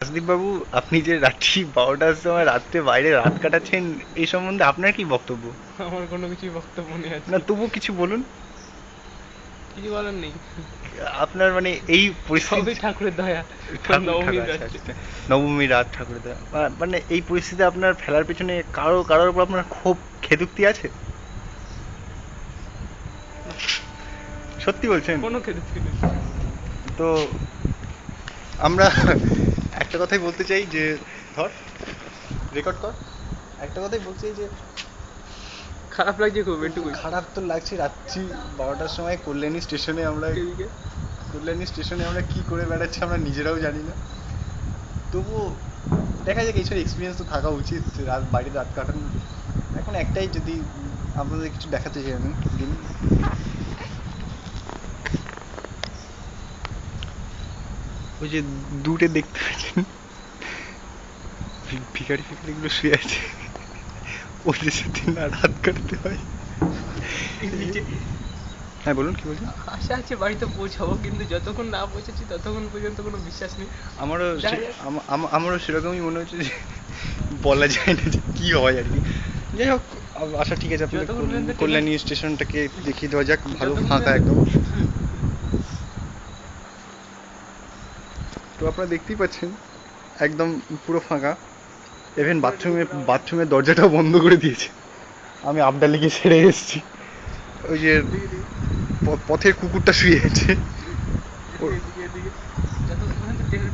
রাজদীপ বাবু, আপনি যে রাত্রি 12টার সময় রাত্রে বাইরে রাত কাটাচ্ছেন, এই সম্বন্ধে আপনার কি বক্তব্য? আমার কোনো কিছুই বক্তব্য নেই না, আজকে। তবু কিছু বলুন। কিছু বলার নেই। আপনার মানে এই সবই পরিস্থিতি। ঠাকুরের দয়া। ঠাকুর ঠাকুর নবমীর আচ্ছা রাত্রে। আচ্ছা। নবমী রাত ঠাকুরের দয়া। মানে এই পরিস্থিতিতে আপনার ফেলার পেছনে কারোর উপর আপনার ক্ষোভ খেদুক্তি আছে? না, সত্যি বলছেন? কোনো ক্ষেত্রে নেই। তো আমরা একটা কথাই বলতে চাই যে, ধর, রেকর্ড কর। একটা কথাই বলতে চাই যে, খারাপ লাগছে খুব, এটুকুই। খারাপ তো লাগছে। রাত্রি 12টার সময় এদিকে কল্যাণী স্টেশনে আমরা কি করে বেড়াচ্ছি আমরা নিজেরাও জানি না। তবুও দেখা যাক, এইসব এক্সপিরিয়েন্স তো থাকা উচিত, রাত বাইরে রাত কাটানো। এখন একটাই, যদি আপনাদের কিছু দেখাতে চাই আমি দিন। ওই যে দূরে দেখতে পাচ্ছেন, ভিখারি ফিখারিগুলো শুয়ে আছে, ওদের সাথে না রাত কাটতে হয়। এই নিচে হ্যাঁ, বলুন, কি বলছেন? আশা আছে বাড়িতে পৌঁছাবো, কিন্তু যতক্ষণ না পৌঁছাচ্ছি ততক্ষণ পর্যন্ত কোনো বিশ্বাস নেই। আমারও দেখা যাক। আমারও সেরকমই মনে হচ্ছে যে বলা যায় না যে কি হয় আর কি। যাই হোক, আচ্ছা ঠিক আছে, আপনাদের যতক্ষণ পর্যন্ত ট্রেনে কল্যাণী স্টেশনটাকে দেখিয়ে দেওয়া যাক, ভালো যতক্ষণ ফাঁকা পর্যন্ত একদম। তো আপনারা দেখতেই পাচ্ছেন, একদম পুরো ফাঁকা। ইভেন বাথরুমের দরজাটাও বন্ধ করে দিয়েছে। আমি আবডালিকে সেরে এসেছি। ওই যে দিকে দিকে পথের কুকুরটা শুয়ে আছে। এদিকে এদিকে এদিকে যতক্ষণ পর্যন্ত ট্রেনের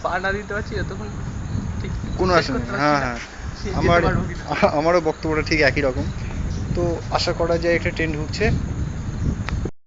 পা না দিতে পারছি, যতক্ষণ ঠিক কোনো শেষ আসে নেই, করতে পারছি হ্যাঁ না হ্যাঁ। যেতে আমার পারবো কিনা। আমারও বক্তব্যটা ঠিক একই রকম। তো আশা করা যায় একটা ট্রেন ঢুকছে।